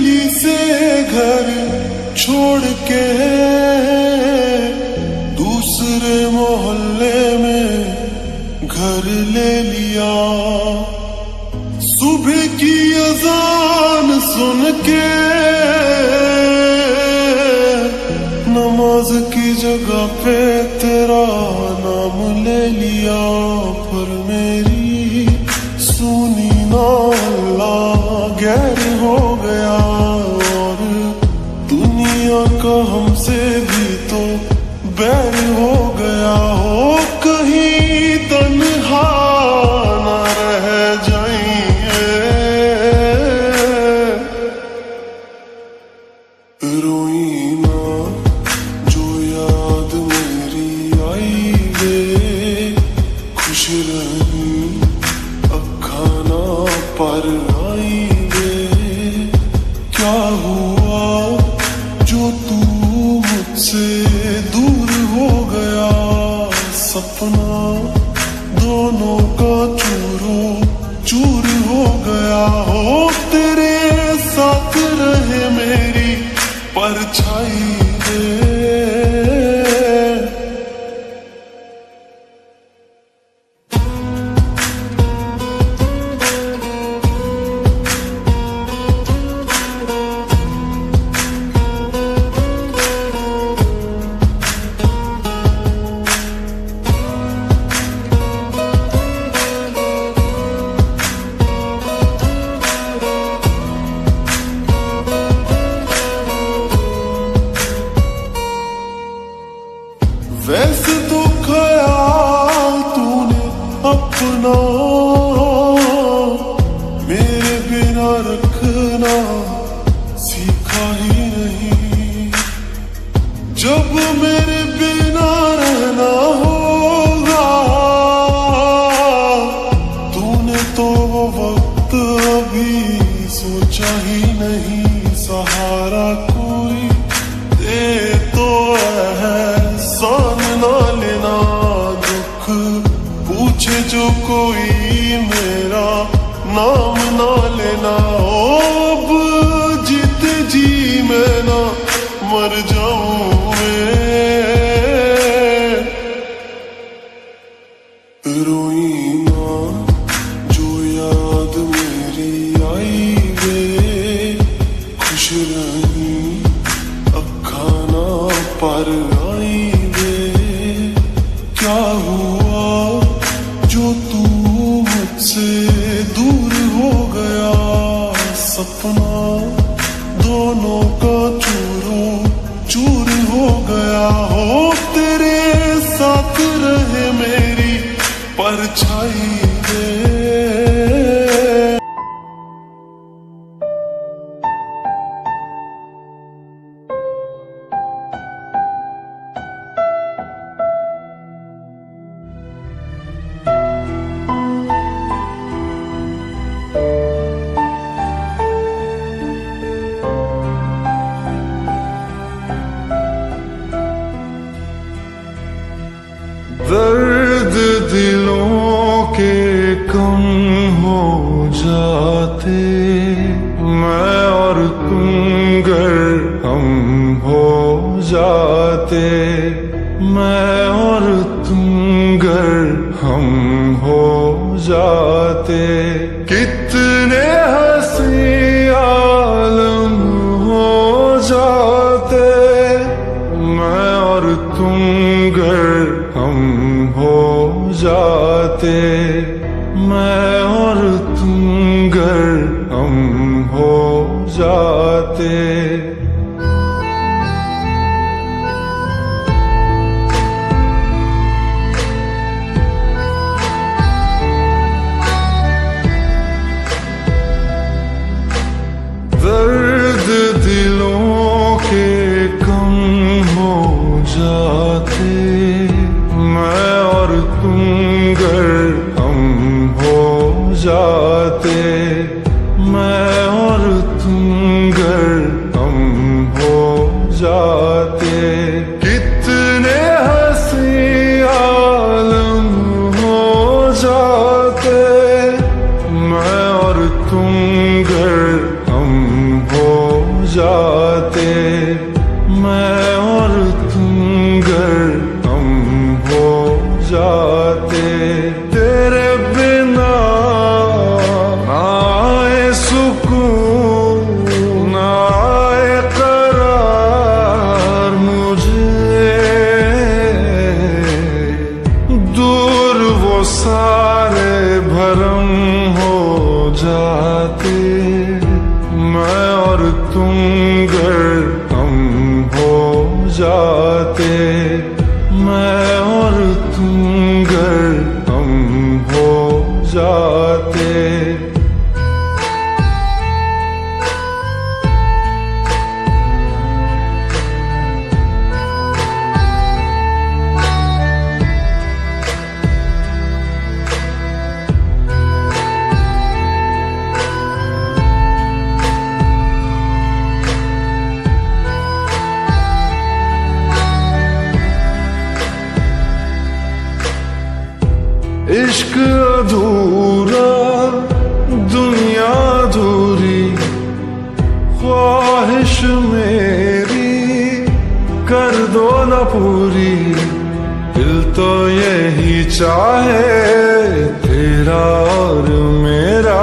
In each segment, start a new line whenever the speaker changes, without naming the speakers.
गली से घर छोड़ के दूसरे मोहल्ले में घर ले लिया। सुबह की अजान सुन के नमाज की जगह पे तेरा नाम ले लिया। पर मेरी सुनी ना अल्लाह गैर हो गया, और दुनिया का हमसे भी तो बैर हो गया। हो कहीं तन्हा न रह जाइए, रोई ना जो याद मेरी आई वे, खुश रही अखा ना पर आई वे। क्या हुआ जो तू मुझसे दूर हो गया, सपना दोनों का चूरो चूर हो गया। हो तेरे साथ रहे मेरी परछाई रे। वैसे तो ख्याल तूने अपना मेरे बिना रखना सीखा ही नहीं। जब मेरे बिना रहना होगा, तूने तो वो वक्त अभी सोचा ही नहीं। सहारा कोई दे तो एहसान ना लेना, दुख पूछे जो कोई मेरा नाम ना लेना। अब जीते जी मैं ना मर जाऊं मैं, रोई ना जो याद मेरी आई वे, खुश रही अखा ना पर आई वे। क्या हुआ जो तू मुझसे दूर हो गया, सपना दोनों का चूरो चूर हो गया। हो तेरे साथ रहे मेरी परछाई रे।
दर्द दिलों के कम हो जाते, मैं और तुम गर हम हो जाते। मैं और तुम गर हम हो जाते, कितने हंसी आलम हो जाते। मैं और तुम गर हम हो जाते, मैं और तुम गर हम हो जाते। दर्द दिलों के कम हो जाते, मैं और तुम गर हम हो जाते। मैं और तुम गर हम हो जाते, कितने हंसी आलम हो जाते। मैं और तुम गर हम हो भरम हो जाते, मैं और तुम गरम हो जाते, मैं और तुम गरम हो जाते। इश्क अधूरा, दुनिया अधूरी, ख्वाहिश मेरी कर दो न पूरी। दिल तो यही चाहे तेरा और मेरा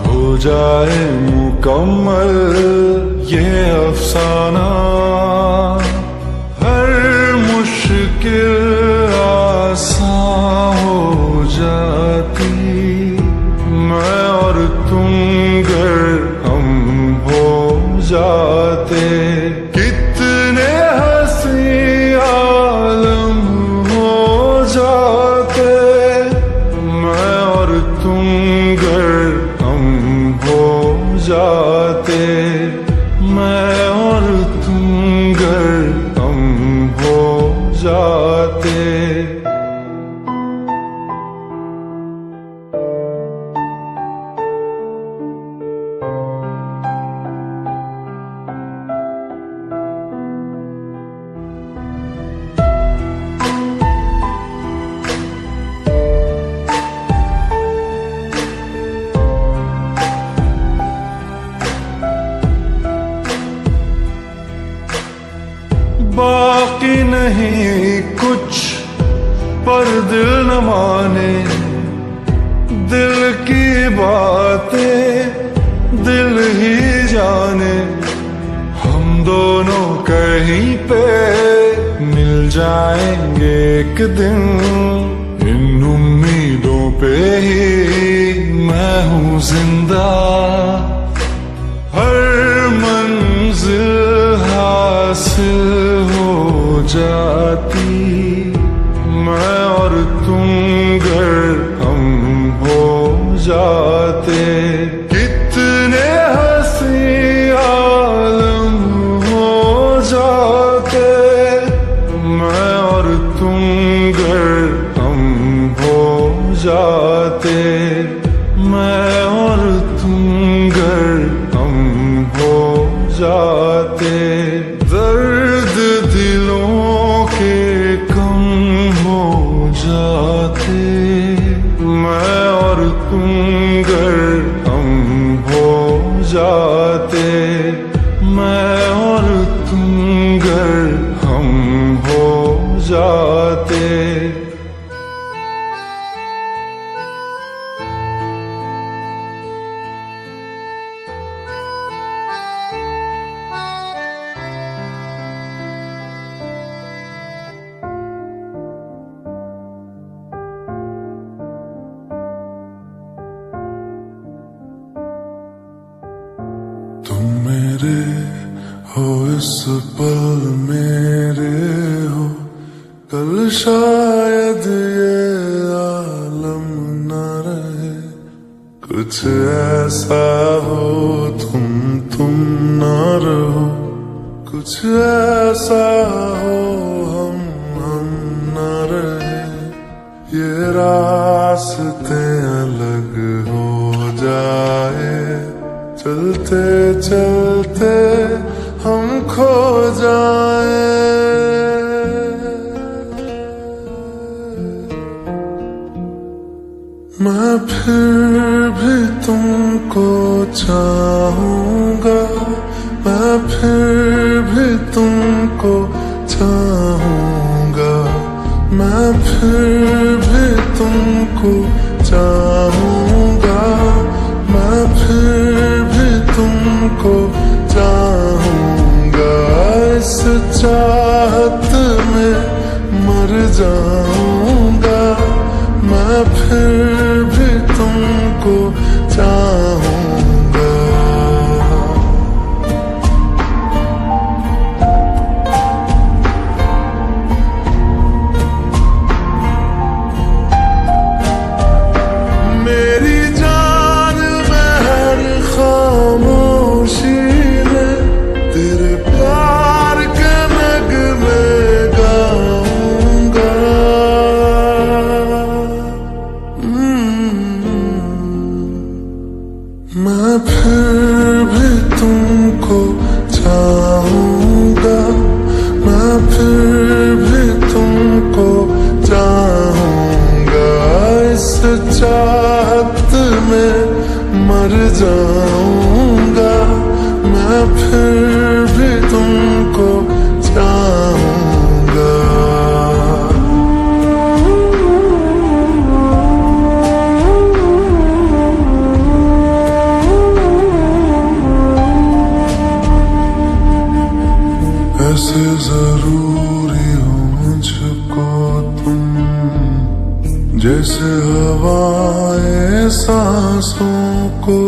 हो जाए मुकम्मल ये अफसाना। हर मुश्किल आसान हो जाती, मैं और तुम गरम हो जाते। कितने हंसी आलम हो जाते, मैं और तुम गरम हो जाते, मैं और तुम गरम हो जाते। बाकी नहीं कुछ पर दिल न माने, दिल की बातें दिल ही जाने। हम दोनों कहीं पे मिल जाएंगे एक दिन, इन उम्मीदों पे ही मैं हूँ जिंदा। हर मंजिल हासिल हो जाती, मैं और तुम गरम हो जाते। कितने हंसी आलम हो जाते, मैं और तुम गरम हो जाते, मैं और तुम गरम हो जाते। दर्द दिलों के कम हो जाते, मैं और तुम गरम हो जाते, मैं और तुम गरम हो जाते। तुम मेरे हो इस पल मेरे हो, कल शायद ये आलम न रहे। कुछ ऐसा हो तुम न रहो, कुछ ऐसा हो हम न रहे। ये रास्ते अलग हो जाए, चलते चलते हम खो जाए। मैं फिर भी तुमको चाहूंगा, मैं फिर भी तुमको चाहूंगा, मैं फिर भी तुमको चाहूंगा, मैं फिर भी तुमको चाहूंगा। इस चाहत में मर जाऊंगा, मैं फिर मैं फिर भी तुमको चाहूंगा, मैं फिर भी तुमको चाहूंगा, इस चाहत में मर जाऊंगा, मैं फिर भी तुमको चाहूंगा। ऐसे जरूरी हो मुझको तुम, जैसे हवाएं सांसों को,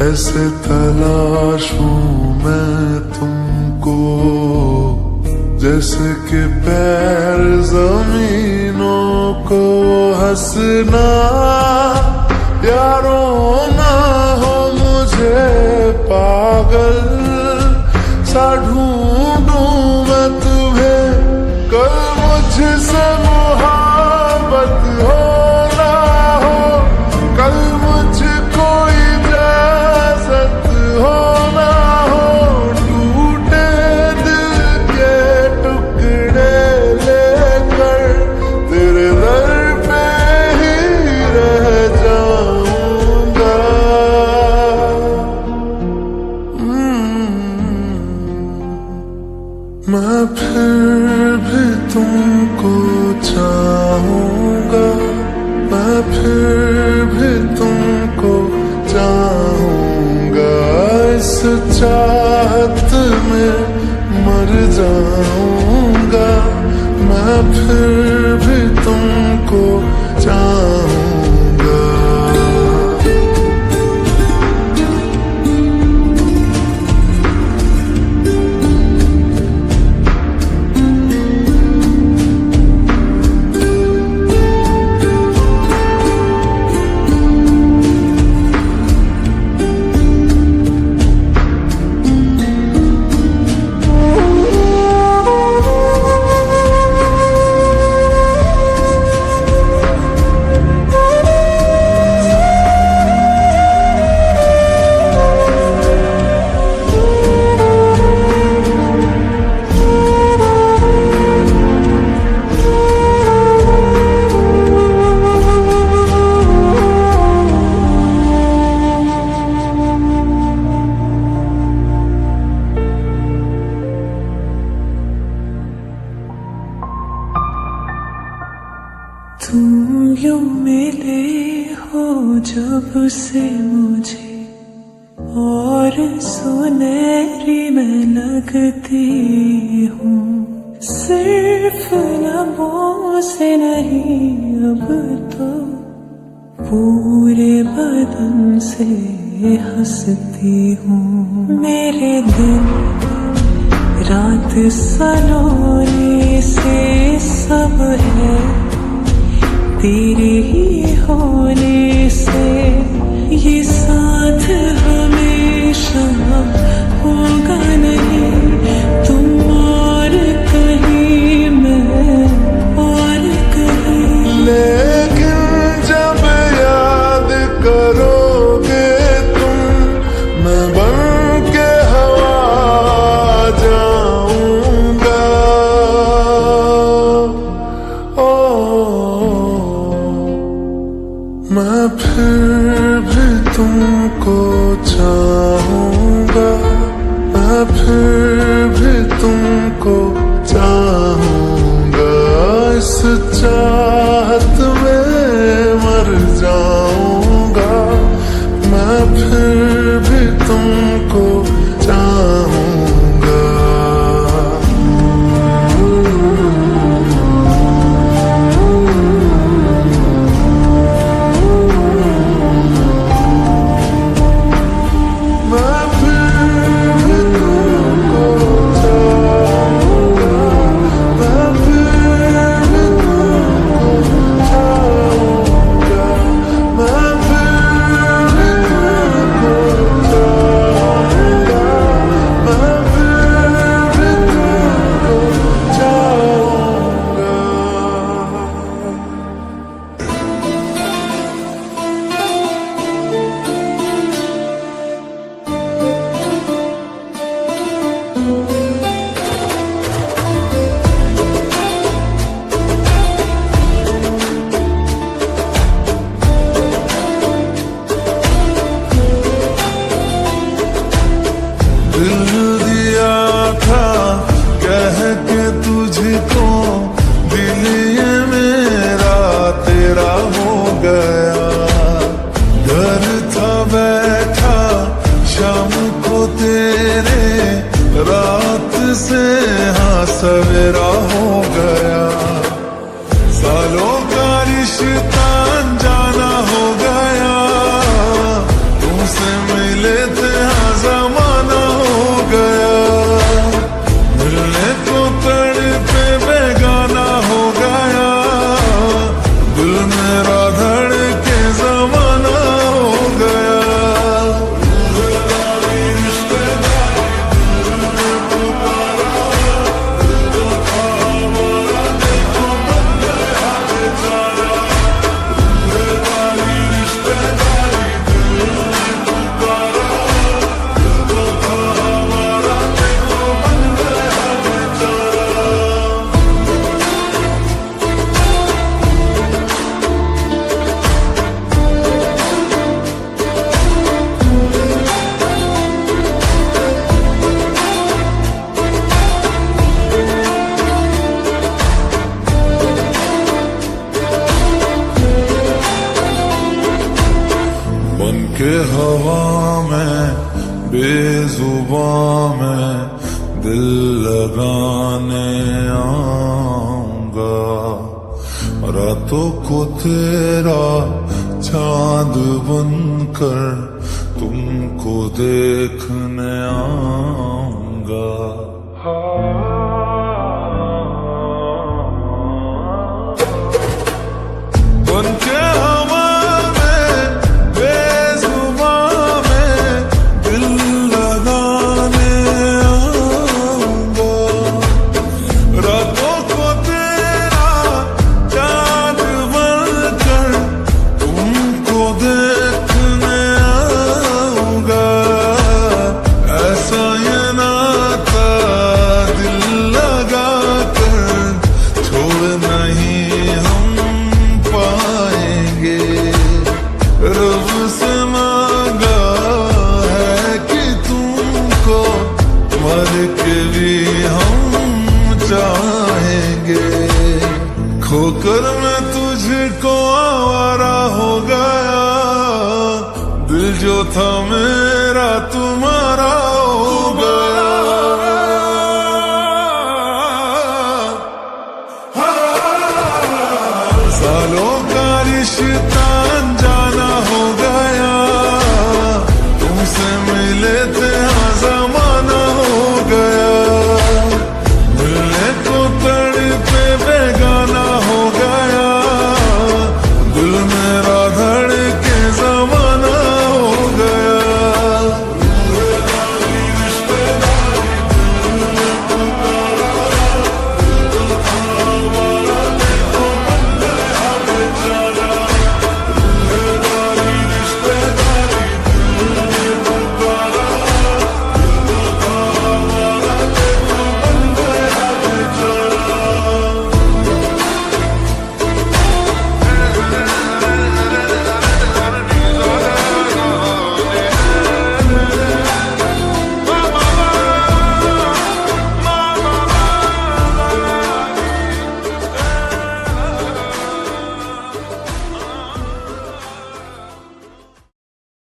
ऐसे तलाशूं मैं तुमको, जैसे कि पैर जमीनों को। हंसना या रोना हो मुझे पागल सा ढूंढूं मैं तुम्हें, कल मुझसे मोहब्बत हो ना हो, कल मुझको इजाजत हो ना हो, टूटे दिल के टुकड़े लेकर तेरे दर पे ही रह जाऊंगा। मैं फिर भी तुमको चाहूंगा, मैं फिर भी तुमको चाहूंगा, इस चाहत में मर जाऊंगा, मैं फिर भी तुमको चाहूंगा।
तुम यूं मिले हो जब से मुझे, और सुनहरी मैं लगती हूँ, सिर्फ लबों से नहीं अब तो पूरे बदन से हंसती हूँ। मेरे दिन रात सलोने से सब है तेरे ही होने से, ये साथ हमेशा होगा नहीं, तुम और कहीं मैं और कहीं।
लेकिन जब याद करोगे तुम, मैं बन के हवा जाऊंगा। मैं फिर भी तुमको चाहूंगा, मैं फिर भी तुमको चाहूंगा, इस चाहत में मर जाऊंगा, मैं फिर भी तुमको चाहूंगा। से हाँ सवेरा हो गया, सालों का रिश्ता अनजाना हो गया, तुमसे मिले थे हाँ जमाना हो गया, मिलने को तड़पे बेगाना हो गया, दिल मेरा धड़के जमाना हो गया। बन के हवा में बेजुबां में दिल लगाने आऊंगा, रातों को तेरा चांद बनकर तुमको देखने आऊंगा। बन के हवा में बेजुबां में दिल लगाने आऊंगा, रातों को तेरा चांद बनकर तुमको देखने आऊंगा। ऐसा ये नाता दिल लगा कर छोड़ नहीं हम पाएंगे, रब से मांगा है कि तुमको मर के भी हम चाहेंगे। खोकर मैं तुझको आवारा हो गया, दिल जो था मेरा तुम्हारा